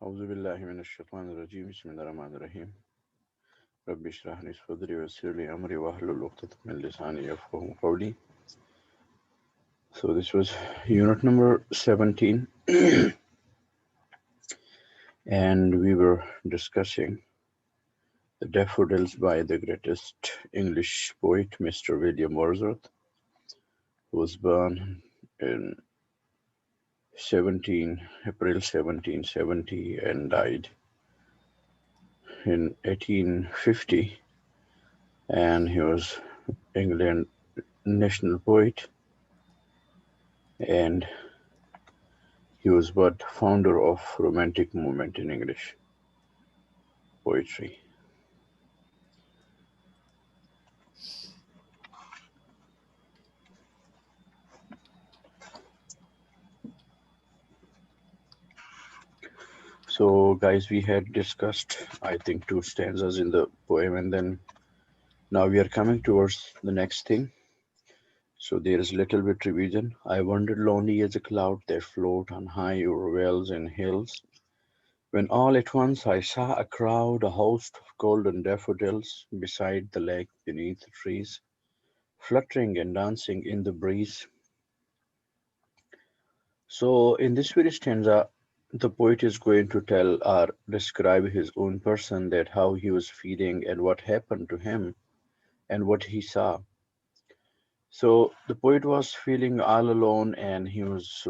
أعوذ بالله من الشيطان الرجيم بسم الله الرحمن الرحيم رب اشرح لي صدري ويسر لي أمري واحلل عقدة من لساني يفقهوا قولي. So this was unit number 17 and we were discussing the Daffodils by the greatest English poet Mr. William Wordsworth, who was born in April 1770 and died in 1850, and he was England national poet, and he was what founder of romantic movement in English poetry. So guys, we had discussed I think two stanzas in the poem, and then now we are coming towards the next thing. So there is little bit revision. I wandered lonely as a cloud that float on high over vales and hills, when all at once I saw a crowd, a host of golden daffodils, beside the lake beneath the trees, fluttering and dancing in the breeze. So in this very stanza, the poet is going to tell or describe his own person, that how he was feeling and what happened to him and what he saw. So the poet was feeling all alone, and he was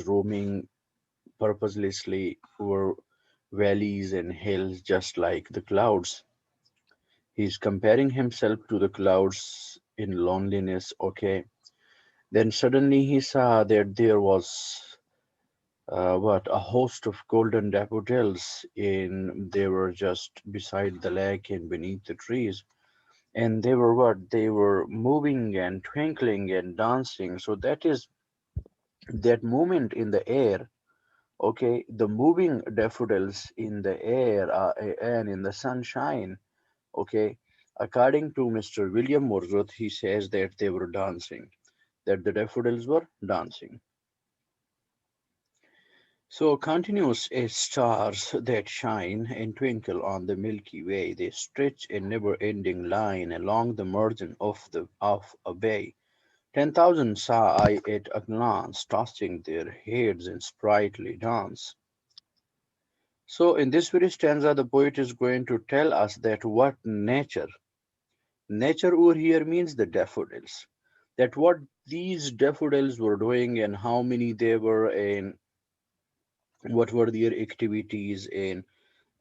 roaming purposelessly over valleys and hills just like the clouds. He's comparing himself to the clouds in loneliness, okay? Then suddenly he saw that there was a host of golden daffodils, in they were just beside the lake and beneath the trees, and they were moving and twinkling and dancing. So that is that movement in the air, okay, the moving daffodils in the air, and in the sunshine, okay. According to Mr. William Wordsworth, he says that they were dancing, that the daffodils were dancing. So continuous as stars that shine and twinkle on the Milky Way, they stretch a never-ending line along the margin of a bay. 10,000 saw I at a glance, tossing their heads in sprightly dance. So in this very stanza, the poet is going to tell us that what nature over here means the daffodils. That what these daffodils were doing and how many they were, and what were their activities, and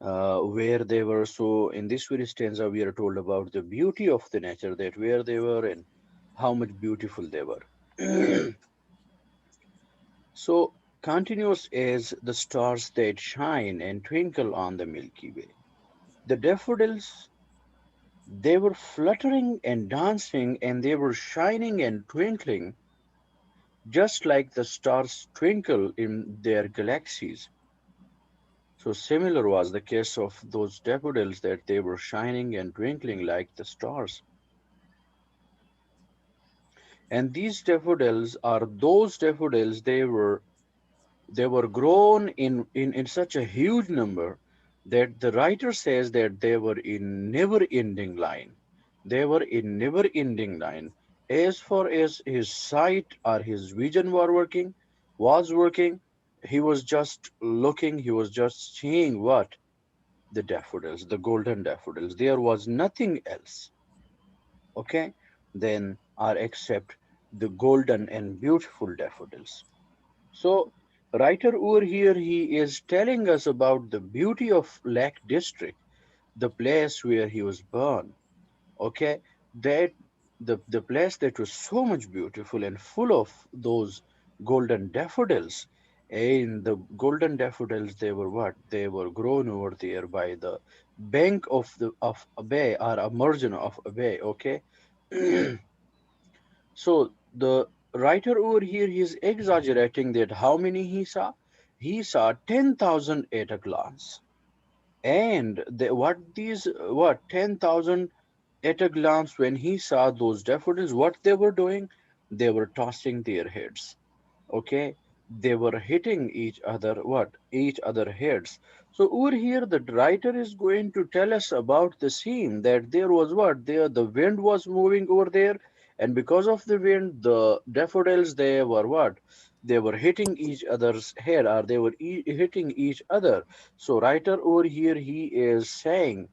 where they were. So in this very stanza, we are told about the beauty of the nature, that where they were and how much beautiful they were. So continuous as the stars that shine and twinkle on the Milky Way. The daffodils, they were fluttering and dancing, and they were shining and twinkling, just like the stars twinkle in their galaxies. So similar was the case of those daffodils, that they were shining and twinkling like the stars. And these daffodils are those daffodils, they were grown in such a huge number, that the writer says that they were in never ending line. They were in never ending line. As far as his sight or his vision was working, he was just looking, he was just seeing what? The daffodils, the golden daffodils. There was nothing else, okay, then or except the golden and beautiful daffodils. So, writer over here, he is telling us about the beauty of Lake District, the place where he was born. Okay, that the place that was so much beautiful and full of those golden daffodils. And the golden daffodils, they were what? They were grown over there by the bank of a bay, or a margin of a bay. Okay, so the writer over here, he is exaggerating that how many he saw. He saw 10,000 at a glance. And what 10,000 at a glance, when he saw those daffodils, what they were doing? They were tossing their heads. Okay. They were hitting each other, what? Each other heads. So over here, the writer is going to tell us about the scene that there was what? There, the wind was moving over there, and because of the wind, the daffodils, they were what? They were hitting each other's head, or they were hitting each other. So writer over here, he is saying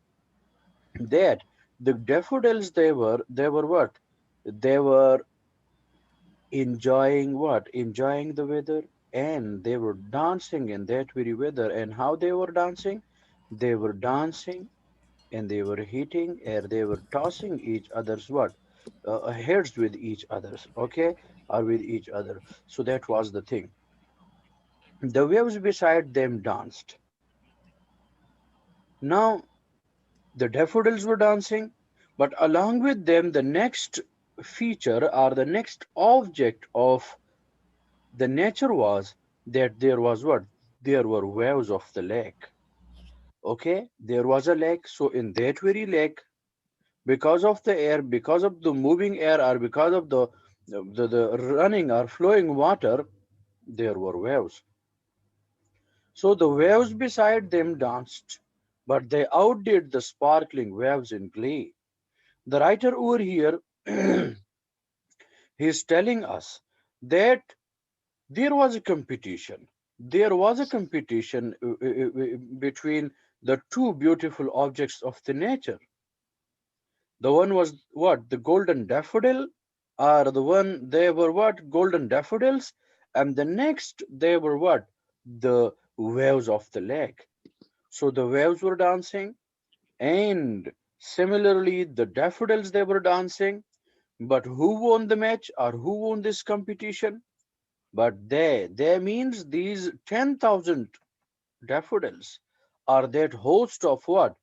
that the daffodils, they were what? They were enjoying what? Enjoying the weather, and they were dancing in that very weather. And how they were dancing? They were dancing and they were hitting and they were tossing each other's what? Heads with each others, okay? Or with each other. So that was the thing. The waves beside them danced. Now the daffodils were dancing, but along with them, the next feature or the next object of the nature was that there was what? There were waves of the lake. Okay, there was a lake. So in that very lake, because of the air, because of the moving air, or because of the running or flowing water, there were waves. So the waves beside them danced, but they outdid the sparkling waves in glee. The writer over here, he is telling us that there was a competition. There was a competition between the two beautiful objects of the nature. The one was what? The golden daffodil, or the one they were what? Golden daffodils, and the next they were what? The waves of the lake. So the waves were dancing, and similarly the daffodils they were dancing. But who won the match or who won this competition? But they means these 10,000 daffodils are that host of what?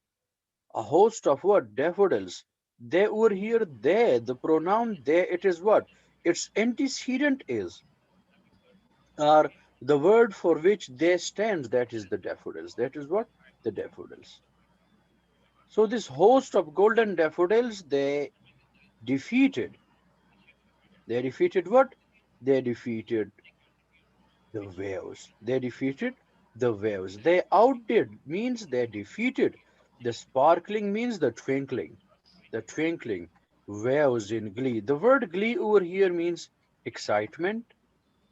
A host of what? Daffodils. They were here, they, the pronoun they, it is what? Its antecedent is, or the word for which they stands, that is the daffodils. That is what? The daffodils. So this host of golden daffodils, they defeated what? They defeated the waves. They defeated the waves. They outdid means they defeated. The sparkling means the twinkling. The twinkling waves in glee. The word glee over here means excitement.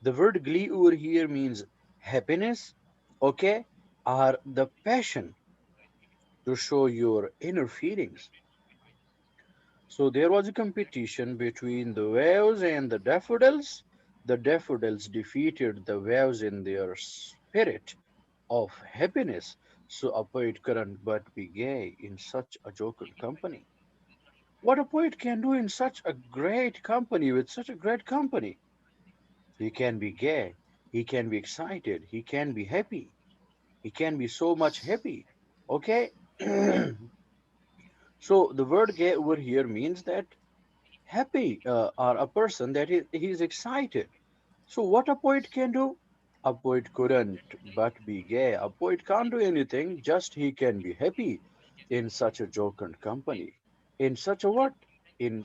The word glee over here means happiness, okay, or the passion to show your inner feelings. So there was a competition between the waves and the daffodils. The daffodils defeated the waves in their spirit of happiness. So a poet couldn't but be gay in such a jocund company. What a poet can do in such a great company, with such a great company. He can be gay, he can be excited, he can be happy, he can be so much happy. Okay? So the word gay over here means that happy, or a person that he's excited. So what a poet can do? A poet couldn't but be gay. A poet can't do anything, just he can be happy in such a jocund company. In such a what? In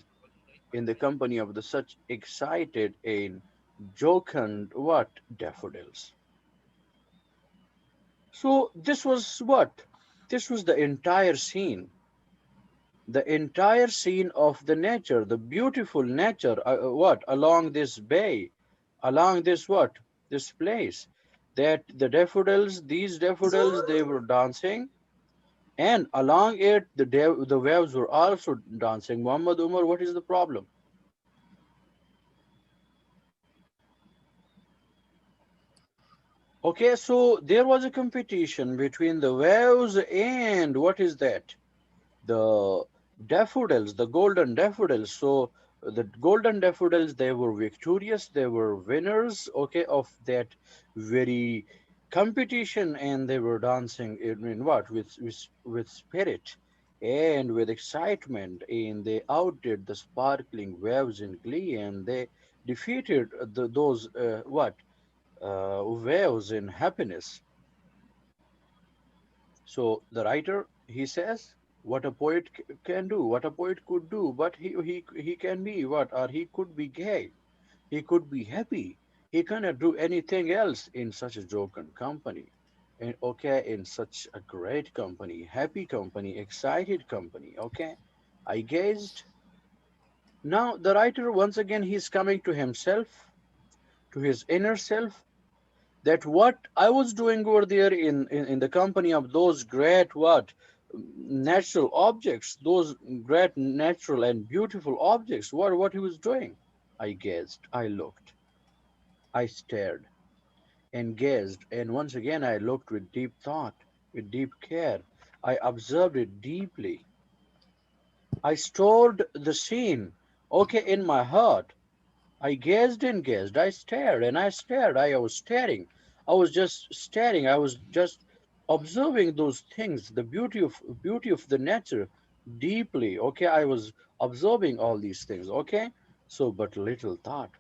in the company of the such excited and jocund what? Daffodils. So this was what? This was the entire scene. The entire scene of the nature, the beautiful nature, what? Along this bay, along this what? This place. That the daffodils, these daffodils, they were dancing, and along it, the waves were also dancing. Muhammad Umar, what is the problem? Okay, so there was a competition between the waves and what is that? The daffodils, the golden daffodils. So the golden daffodils, they were victorious, they were winners, okay, of that very competition, and they were dancing in what? With spirit and with excitement, and they outdid the sparkling waves in glee, and they defeated those what? Waves in happiness. So the writer, he says what a poet can do, what a poet could do, but he can be what, or he could be gay, he could be happy, He cannot do anything else in such a jocund company. And okay, in such a great company, happy company, excited company. Okay, I gazed. Now the writer once again he's coming to himself, to his inner self, that what I was doing over there in the company of those great what natural objects, those great natural and beautiful objects, what he was doing. I gazed, I looked, I stared and gazed, and once again I looked with deep thought, with deep care. I observed it deeply. I stored the scene, okay, in my heart. I gazed and gazed. I stared and I stared. I was staring. I was just staring. I was just observing those things, the beauty of the nature deeply. Okay, I was observing all these things. Okay, so but little thought.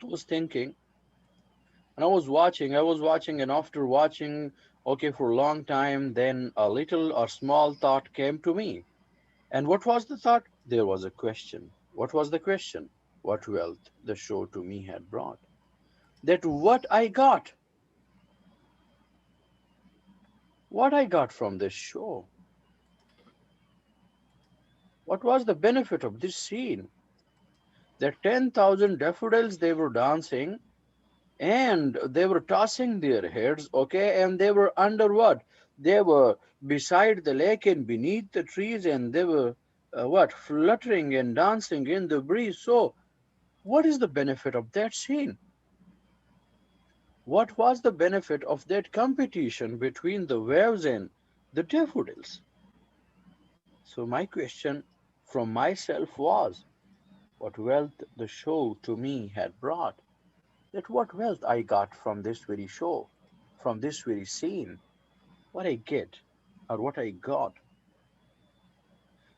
I was thinking, and I was watching, and after watching, okay, for a long time, then a little or small thought came to me. And what was the thought? There was a question. What was the question? What wealth the show to me had brought. That what I got from this show, what was the benefit of this scene? That 10,000 daffodils they were dancing and they were tossing their heads, okay, and they were under what? They were beside the lake and beneath the trees, and they were what? Fluttering and dancing in the breeze. So, what is the benefit of that scene? What was the benefit of that competition between the waves and the daffodils? So my question from myself was, what wealth the show to me had brought? That what wealth I got from this very show, from this very scene, what I get or what I got.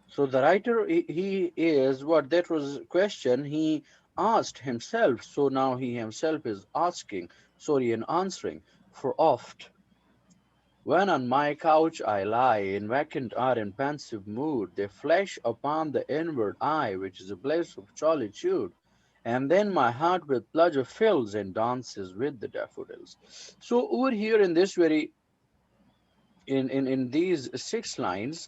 So the writer, he is what that was question he asked himself. So now he himself is asking, sorry, and answering. For oft when on my couch I lie, in vacant or in pensive mood, they flash upon the inward eye, which is a place of solitude, and then my heart with pleasure fills and dances with the daffodils. So over here in this very in these 6 lines,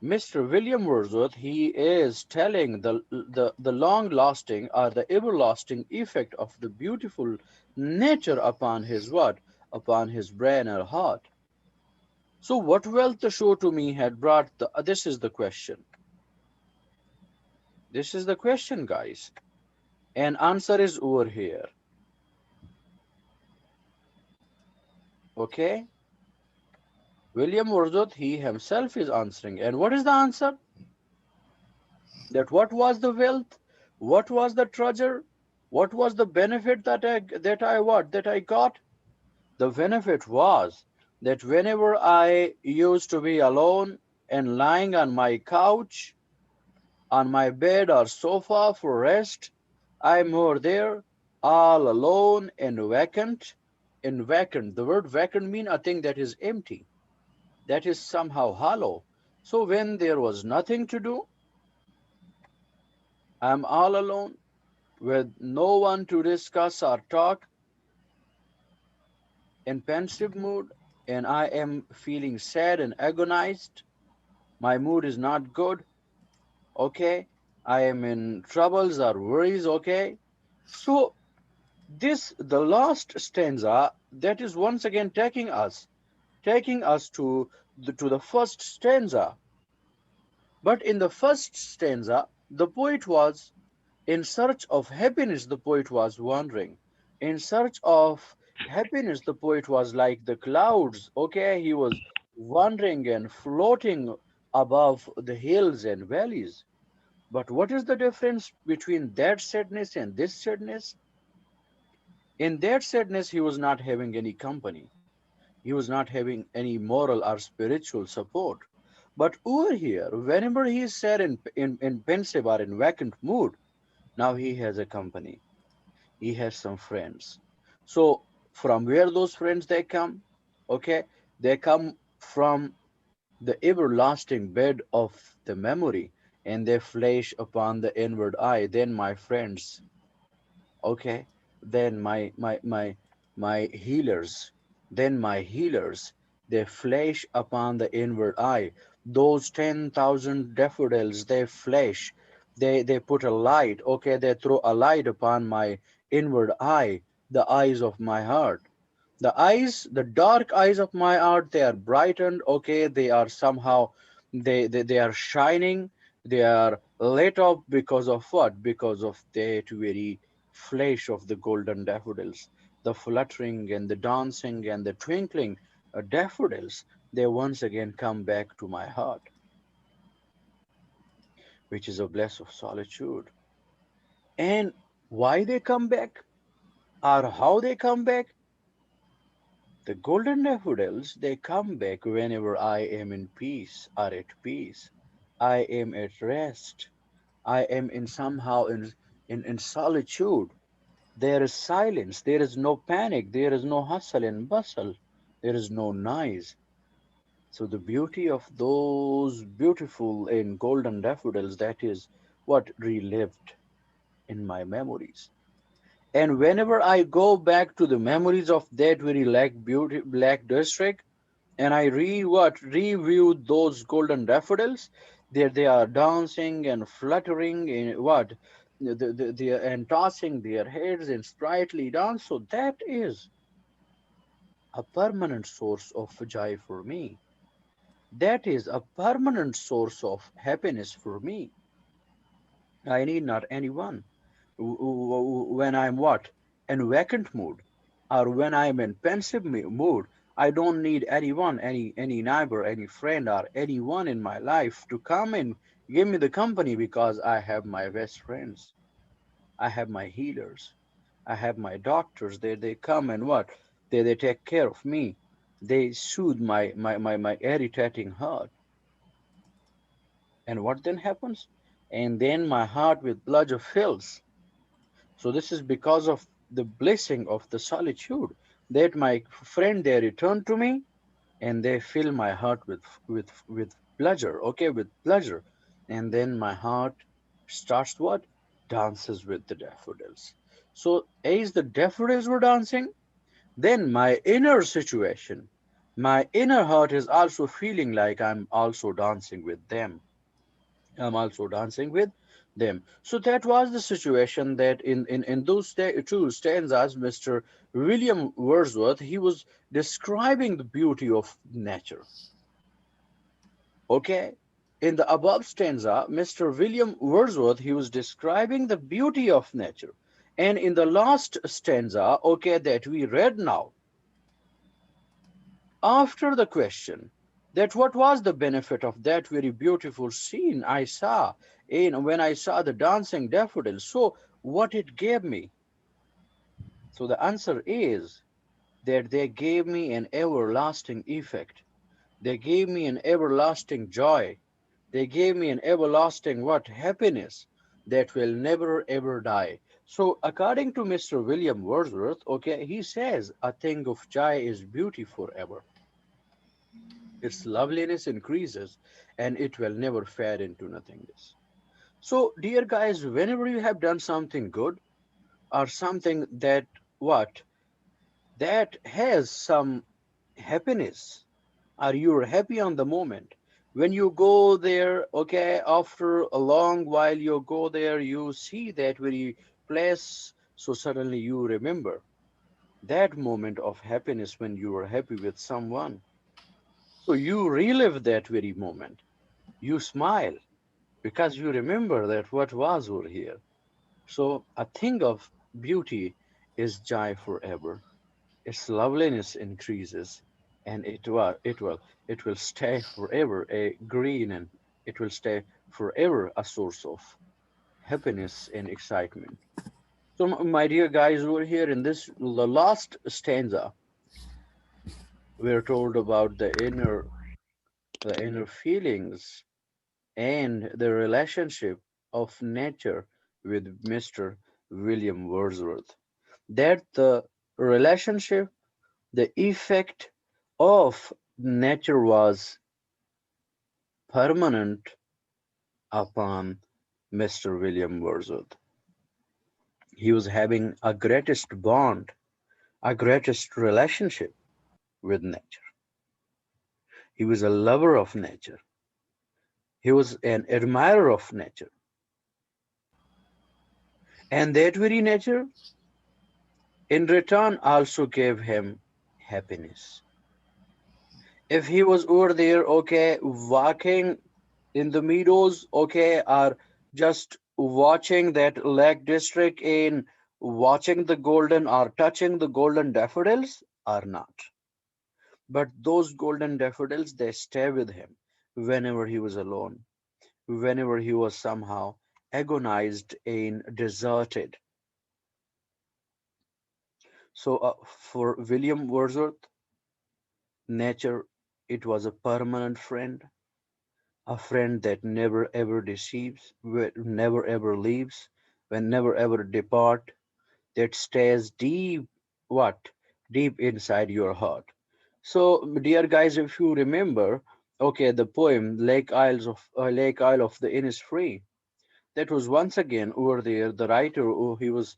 Mr. William Wordsworth he is telling the long lasting or the everlasting effect of the beautiful nature upon his what? Upon his brain or heart. So what wealth the show to me had brought this is the question. This is the question, guys. And answer is over here. Okay? William Wordsworth, he himself is answering. And what is the answer? That what was the wealth? What was the treasure? What was the benefit that I got? The benefit was that whenever I used to be alone and lying on my couch, on my bed or sofa for rest, I'm over there, all alone and vacant. And vacant, the word vacant means a thing that is empty, that is somehow hollow. So when there was nothing to do, I'm all alone with no one to discuss or talk, in pensive mood, and I am feeling sad and agonized. My mood is not good, okay? I am in troubles or worries, okay? So this the last stanza that is once again taking us to the first stanza. But in the first stanza the poet was in search of happiness. The poet was wandering in search of happiness. The poet was like the clouds, okay? He was wandering and floating above the hills and valleys. But what is the difference between that sadness and this sadness? In that sadness, he was not having any company. He was not having any moral or spiritual support. But over here, whenever he is sad in pensive or in vacant mood, now he has a company. He has some friends. So from where those friends they come? Okay, they come from the everlasting bed of the memory, and they flash upon the inward eye. Then my friends, okay, then my healers, then my healers, they flash upon the inward eye. Those 10,000 daffodils, they flash, they put a light, okay, they throw a light upon my inward eye, the eyes of my heart. The eyes, the dark eyes of my heart, they are brightened, okay, they are somehow, they are shining, they are lit up because of what? Because of that very flash of the golden daffodils, the fluttering and the dancing and the twinkling daffodils, they once again come back to my heart, which is a bliss of solitude. And why they come back, or how they come back? The golden daffodils, they come back whenever I am in peace or at peace. I am at rest. I am in somehow in solitude. There is silence. There is no panic. There is no hustle and bustle. There is no noise. So the beauty of those beautiful and golden daffodils, that is what relived in my memories. And whenever I go back to the memories of that very black district, and I review those golden daffodils. There they are dancing and fluttering in what and tossing their heads in sprightly dance. So that is a permanent source of joy for me. That is a permanent source of happiness for me. I need not anyone. When I'm what? In vacant mood, or when I'm in pensive mood, I don't need anyone, any neighbor, any friend, or anyone in my life to come and give me the company because I have my best friends. I have my healers. I have my doctors. They come and what? They take care of me. They soothe my irritating heart. And what then happens? And then my heart with pleasure fills. So this is because of the blessing of the solitude that my friend they return to me and they fill my heart with pleasure, okay, with pleasure. And then my heart starts what? Dances with the daffodils. So as the daffodils were dancing, then my inner situation, my inner heart is also feeling like I'm also dancing with them. I'm also dancing with them. So that was the situation that in those two stanzas, Mr. William Wordsworth, he was describing the beauty of nature. Okay? In the above stanza, Mr. William Wordsworth, he was describing the beauty of nature. And in the last stanza, okay, that we read now, after the question that what was the benefit of that very beautiful scene I saw in when I saw the dancing daffodils, so what it gave me? So the answer is that they gave me an everlasting effect. They gave me an everlasting joy. They gave me an everlasting what? Happiness that will never ever die. So according to Mr. William Wordsworth, okay, he says a thing of joy is beauty forever. Its loveliness increases and it will never fade into nothingness. So, dear guys, whenever you have done something good or something that what that has some happiness, or you're happy on the moment, when you go there, okay, after a long while you go there, you see that very place, so suddenly you remember that moment of happiness when you were happy with someone. So you relive that very moment. You smile because you remember that what was over here. So a thing of beauty is joy forever. Its loveliness increases, and it will stay forever a green, and it will stay forever a source of happiness and excitement. So my dear guys, over here in this the last stanza, we're told about the inner feelings and the relationship of nature with Mr. William Wordsworth. That the relationship, the effect of nature was permanent upon Mr. William Wordsworth. He was having a greatest bond, a greatest relationship with nature. He was a lover of nature. He was an admirer of nature. And that very nature, in return, also gave him happiness. If he was over there, okay, walking in the meadows, okay, or just watching that lake district in watching the golden or touching the golden daffodils or not. But those golden daffodils, they stay with him whenever he was alone, whenever he was somehow agonized and deserted. So for William Wordsworth, nature, it was a permanent friend, a friend that never ever deceives, never ever leaves, when never ever depart, that stays deep, what? Deep inside your heart. So, dear guys, if you remember, okay, the poem Lake Isle of the Innisfree, that was once again over there. The writer, oh, he was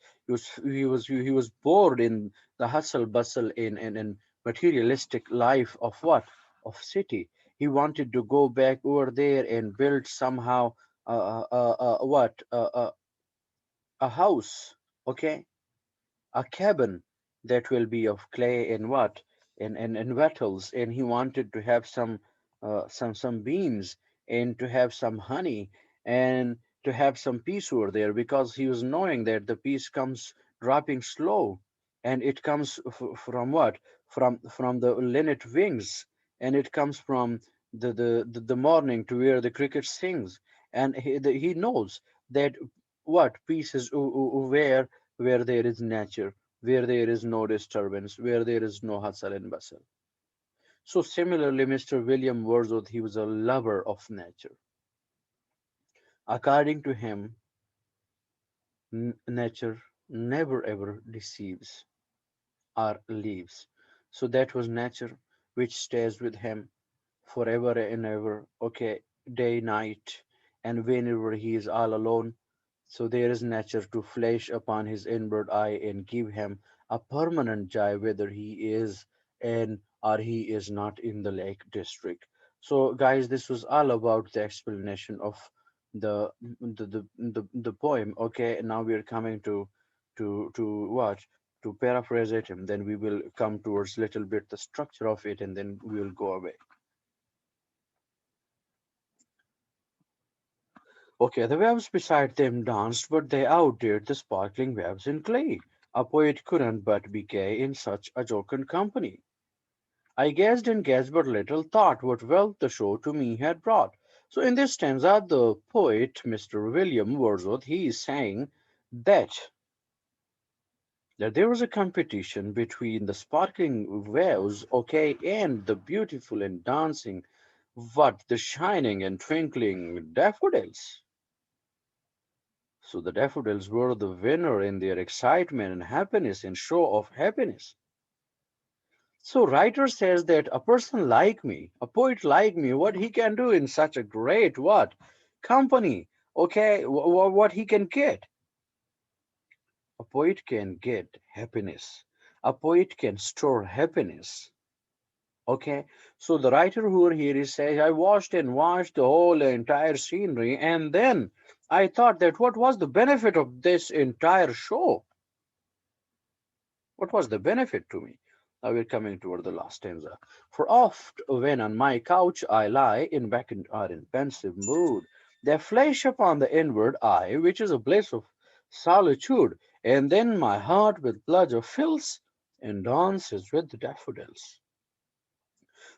bored in the hustle bustle in materialistic life of what? Of city. He wanted to go back over there and build somehow what? A house, okay, a cabin that will be of clay and what? And wattles, and he wanted to have some beans, and to have some honey, and to have some peace over there, because he was knowing that the peace comes dropping slow, and it comes from what? From the linnet wings, and it comes from the morning to where the cricket sings, and he knows that what peace is where there is nature, where there is no disturbance, where there is no hustle and bustle. So similarly, Mr. William Wordsworth, he was a lover of nature. According to him, nature never ever deceives or leaves. So that was nature which stays with him forever and ever, okay, day, night, and whenever he is all alone. So there is nature to flash upon his inward eye and give him a permanent joy, whether he is in or he is not in the Lake District. So, guys, this was all about the explanation of the poem. Okay, now we are coming to what? To paraphrase it, and then we will come towards little bit the structure of it, and then we will go away. Okay, the waves beside them danced, but they outdid the sparkling waves in glee. A poet couldn't but be gay in such a jocund company. I gazed and gazed, but little thought what wealth the show to me had brought. So in this stanza, the poet, Mr. William Wordsworth, he is saying that that there was a competition between the sparkling waves, okay, and the beautiful and dancing, what, the shining and twinkling daffodils. So the daffodils were the winner in their excitement and happiness and show of happiness. So writer says that a person like me, a poet like me, what he can do in such a great what company, okay, what he can get. A poet can get happiness. A poet can store happiness. Okay, so the writer who here is saying, I watched and watched the whole entire scenery, and then I thought that what was the benefit of this entire show? What was the benefit to me? Now we're coming toward the last stanza. For oft when on my couch I lie in vacant or in pensive mood, there flash upon the inward eye, which is a bliss of solitude, and then my heart with pleasure fills and dances with the daffodils.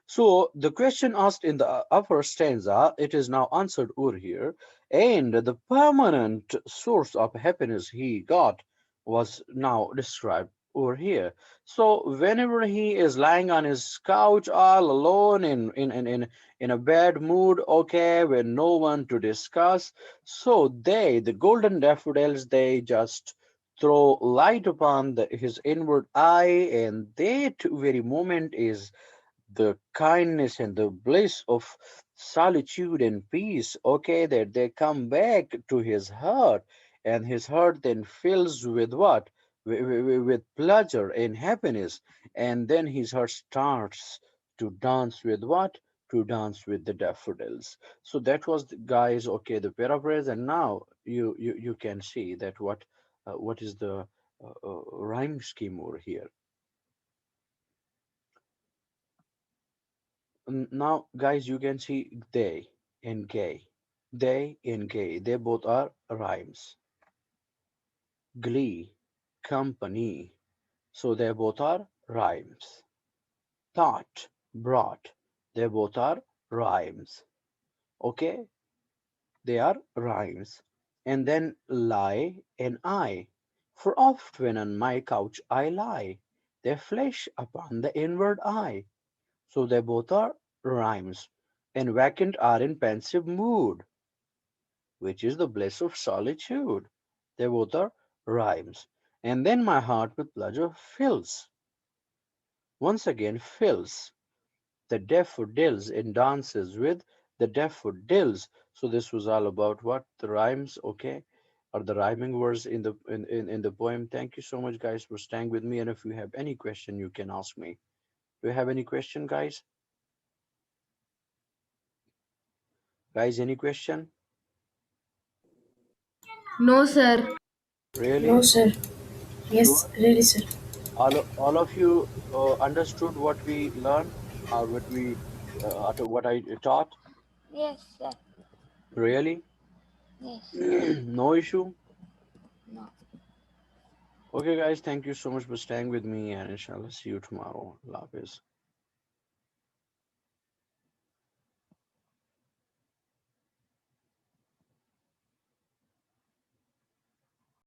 So the question asked in the upper stanza, it is now answered over here, and the permanent source of happiness he got was now described over here. So whenever he is lying on his couch all alone in a bad mood, okay, with no one to discuss, so the golden daffodils, they just throw light upon his inward eye, and that very moment is the kindness and the bliss of solitude and peace, okay, that they come back to his heart, and his heart then fills with what? With pleasure and happiness, and then his heart starts to dance with what? To dance with the daffodils. So that was the, guys, okay, the paraphrase, and now you can see that what is the rhyme scheme over here. Now, guys, you can see they and gay. They and gay, they both are rhymes. Glee, company, so they both are rhymes. Thought, brought, they both are rhymes. Okay, they are rhymes. And then lie and I, for oft when on my couch I lie, they flash upon the inward eye. So they both are rhymes. And vacant are in pensive mood, which is the bliss of solitude. They both are rhymes. And then my heart with pleasure fills, once again fills the daffodils and dances with the daffodils. So this was all about what the rhymes, okay, or the rhyming words in in the poem. Thank you so much, guys, for staying with me. And if you have any question, you can ask me. Do you have any question, guys? Guys, any question? No, sir. No, Really? sir. Yes, Sure? really, sir. All of you understood what we learned, or what I taught? Yes, sir. Really? Yes. No issue? No. Okay, guys, thank you so much for staying with me, and inshallah, see you tomorrow. Allah Hafiz.